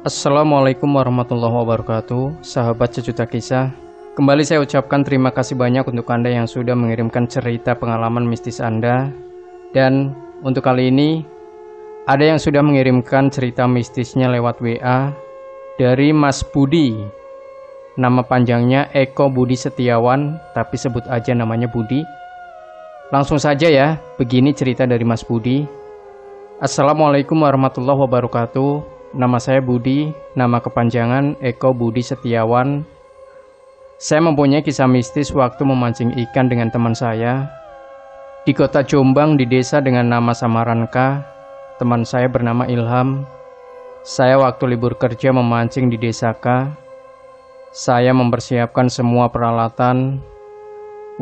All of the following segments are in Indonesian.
Assalamualaikum warahmatullahi wabarakatuh. Sahabat sejuta kisah, kembali saya ucapkan terima kasih banyak untuk Anda yang sudah mengirimkan cerita pengalaman mistis Anda. Dan untuk kali ini, ada yang sudah mengirimkan cerita mistisnya lewat WA dari Mas Budi. Nama panjangnya Eko Budi Setiawan, tapi sebut aja namanya Budi. Langsung saja ya, begini cerita dari Mas Budi. Assalamualaikum warahmatullahi wabarakatuh. Nama saya Budi, nama kepanjangan Eko Budi Setiawan. Saya mempunyai kisah mistis waktu memancing ikan dengan teman saya di kota Jombang di desa dengan nama samaran K. Teman saya bernama Ilham. Saya waktu libur kerja memancing di desa K. Saya mempersiapkan semua peralatan.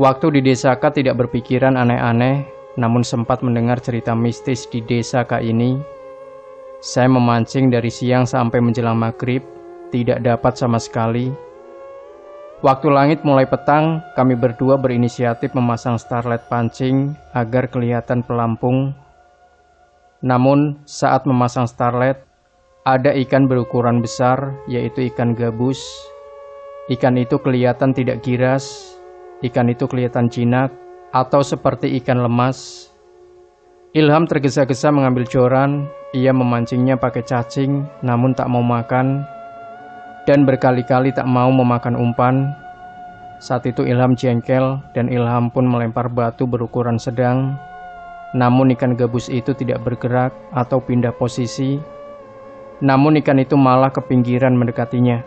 Waktu di desa K tidak berpikiran aneh-aneh, namun sempat mendengar cerita mistis di desa K ini. Saya memancing dari siang sampai menjelang maghrib, tidak dapat sama sekali. Waktu langit mulai petang, kami berdua berinisiatif memasang starlet pancing agar kelihatan pelampung. Namun, saat memasang starlet, ada ikan berukuran besar, yaitu ikan gabus. Ikan itu kelihatan tidak giras, ikan itu kelihatan jinak, atau seperti ikan lemas. Ilham tergesa-gesa mengambil joran. Ia memancingnya pakai cacing, namun tak mau makan, dan berkali-kali tak mau memakan umpan. Saat itu Ilham jengkel, dan Ilham pun melempar batu berukuran sedang. Namun ikan gabus itu tidak bergerak atau pindah posisi. Namun ikan itu malah ke pinggiran mendekatinya.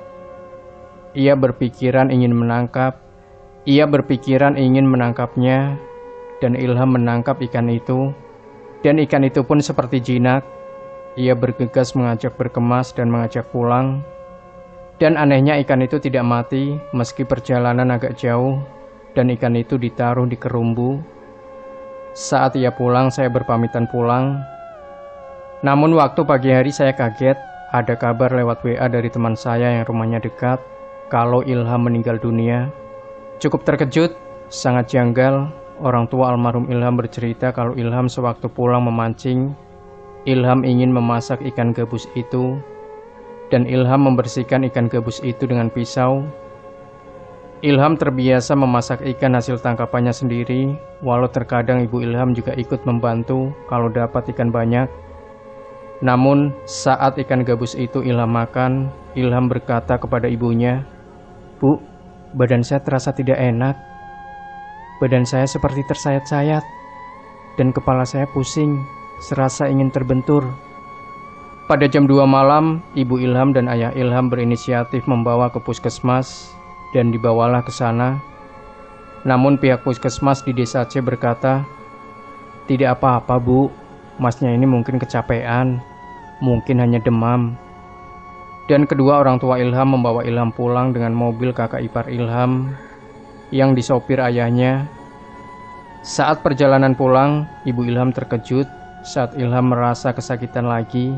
Ia berpikiran ingin menangkapnya, dan Ilham menangkap ikan itu. Dan ikan itu pun seperti jinak. Ia bergegas mengajak berkemas dan mengajak pulang. Dan anehnya ikan itu tidak mati meski perjalanan agak jauh, dan ikan itu ditaruh di kerumbu. Saat ia pulang, saya berpamitan pulang. Namun waktu pagi hari saya kaget, ada kabar lewat WA dari teman saya yang rumahnya dekat kalau Ilham meninggal dunia. Cukup terkejut, sangat janggal. Orang tua almarhum Ilham bercerita kalau Ilham sewaktu pulang memancing, Ilham ingin memasak ikan gabus itu, dan Ilham membersihkan ikan gabus itu dengan pisau. Ilham terbiasa memasak ikan hasil tangkapannya sendiri, walau terkadang ibu Ilham juga ikut membantu kalau dapat ikan banyak. Namun, saat ikan gabus itu Ilham makan, Ilham berkata kepada ibunya, "Bu, badan saya terasa tidak enak. Badan saya seperti tersayat-sayat, dan kepala saya pusing. Serasa ingin terbentur." Pada jam 2 malam, ibu Ilham dan ayah Ilham berinisiatif membawa ke puskesmas dan dibawalah ke sana. Namun pihak puskesmas di desa C berkata, "Tidak apa-apa bu, masnya ini mungkin kecapean, mungkin hanya demam." Dan kedua orang tua Ilham membawa Ilham pulang dengan mobil kakak ipar Ilham yang disopir ayahnya. Saat perjalanan pulang, ibu Ilham terkejut saat Ilham merasa kesakitan lagi.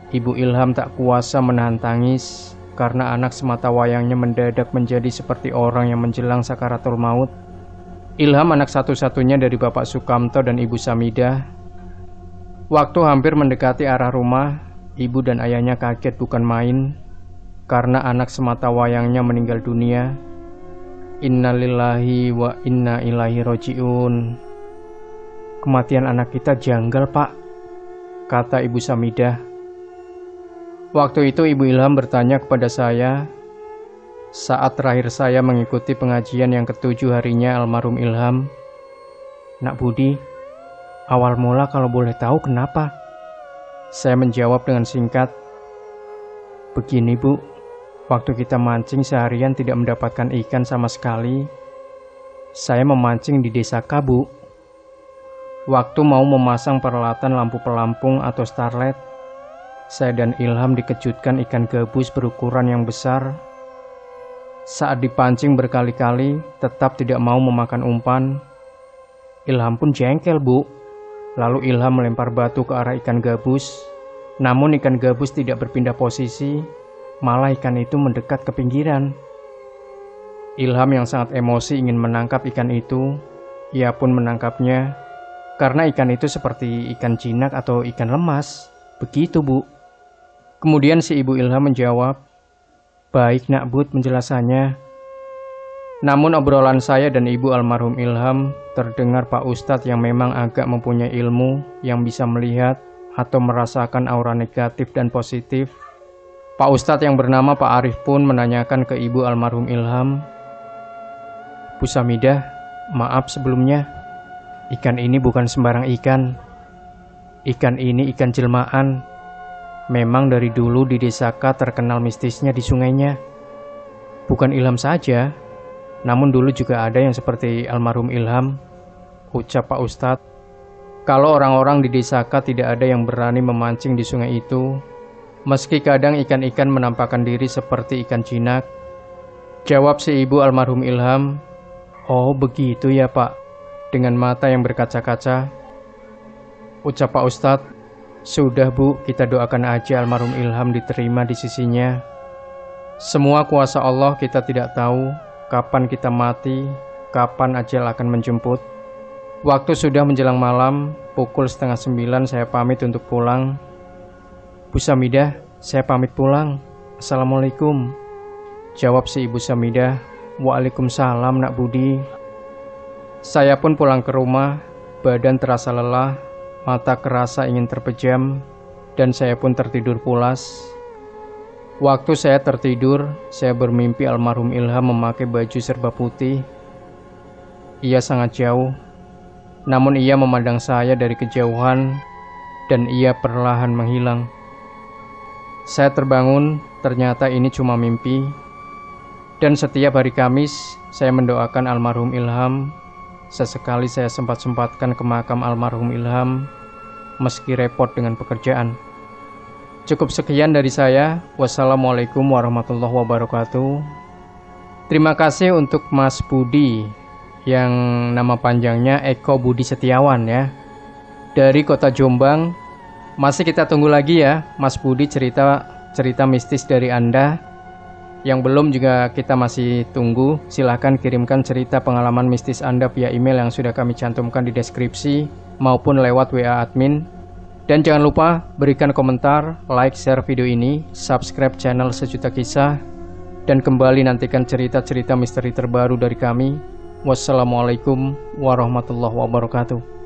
Ibu Ilham tak kuasa menahan tangis karena anak semata wayangnya mendadak menjadi seperti orang yang menjelang sakaratul maut. Ilham anak satu-satunya dari Bapak Sukamto dan Ibu Samidah. Waktu hampir mendekati arah rumah, ibu dan ayahnya kaget bukan main karena anak semata wayangnya meninggal dunia. Innalillahi wa inna ilaihi roji'un. "Kematian anak kita janggal pak," kata Ibu Samidah. Waktu itu Ibu Ilham bertanya kepada saya saat terakhir saya mengikuti pengajian yang ke-7 harinya almarhum Ilham, "Nak Budi, awal mula kalau boleh tahu kenapa?" Saya menjawab dengan singkat, "Begini bu, waktu kita mancing seharian tidak mendapatkan ikan sama sekali. Saya memancing di desa K bu. Waktu mau memasang peralatan lampu pelampung atau starlet, saya dan Ilham dikejutkan ikan gabus berukuran yang besar. Saat dipancing berkali-kali, tetap tidak mau memakan umpan. Ilham pun jengkel bu. Lalu Ilham melempar batu ke arah ikan gabus. Namun ikan gabus tidak berpindah posisi, malah ikan itu mendekat ke pinggiran. Ilham yang sangat emosi ingin menangkap ikan itu. Ia pun menangkapnya. Karena ikan itu seperti ikan jinak atau ikan lemas. Begitu bu." Kemudian si Ibu Ilham menjawab, "Baik Nak Bud penjelasannya." Namun obrolan saya dan Ibu almarhum Ilham terdengar Pak Ustadz yang memang agak mempunyai ilmu yang bisa melihat atau merasakan aura negatif dan positif. Pak Ustadz yang bernama Pak Arif pun menanyakan ke Ibu almarhum Ilham, "Bu Samidah, maaf sebelumnya, ikan ini bukan sembarang ikan. Ikan ini ikan jelmaan. Memang dari dulu di desa K terkenal mistisnya di sungainya. Bukan Ilham saja, namun dulu juga ada yang seperti almarhum Ilham," ucap Pak Ustadz. "Kalau orang-orang di desa K tidak ada yang berani memancing di sungai itu, meski kadang ikan-ikan menampakkan diri seperti ikan jinak," jawab si Ibu almarhum Ilham. "Oh begitu ya Pak," dengan mata yang berkaca-kaca, ucap Pak Ustadz. "Sudah Bu, kita doakan aja almarhum Ilham diterima di sisinya. Semua kuasa Allah, kita tidak tahu kapan kita mati, kapan ajal akan menjemput." Waktu sudah menjelang malam, pukul 8:30 saya pamit untuk pulang. "Bu Samidah, saya pamit pulang. Assalamualaikum," jawab si Ibu Samidah. "Waalaikumsalam Nak Budi." Saya pun pulang ke rumah, badan terasa lelah, mata kerasa ingin terpejam, dan saya pun tertidur pulas. Waktu saya tertidur, saya bermimpi almarhum Ilham memakai baju serba putih. Ia sangat jauh, namun ia memandang saya dari kejauhan, dan ia perlahan menghilang. Saya terbangun, ternyata ini cuma mimpi. Dan setiap hari Kamis, saya mendoakan almarhum Ilham. Sesekali saya sempat-sempatkan ke makam almarhum Ilham, meski repot dengan pekerjaan. Cukup sekian dari saya. Wassalamualaikum warahmatullahi wabarakatuh. Terima kasih untuk Mas Budi, yang nama panjangnya Eko Budi Setiawan ya, dari kota Jombang. Masih kita tunggu lagi ya Mas Budi, cerita mistis dari Anda. Yang belum juga kita masih tunggu. Silahkan kirimkan cerita pengalaman mistis Anda via email yang sudah kami cantumkan di deskripsi maupun lewat WA admin. Dan jangan lupa berikan komentar, like, share video ini, subscribe channel Sejuta Kisah, dan kembali nantikan cerita-cerita misteri terbaru dari kami. Wassalamualaikum warahmatullahi wabarakatuh.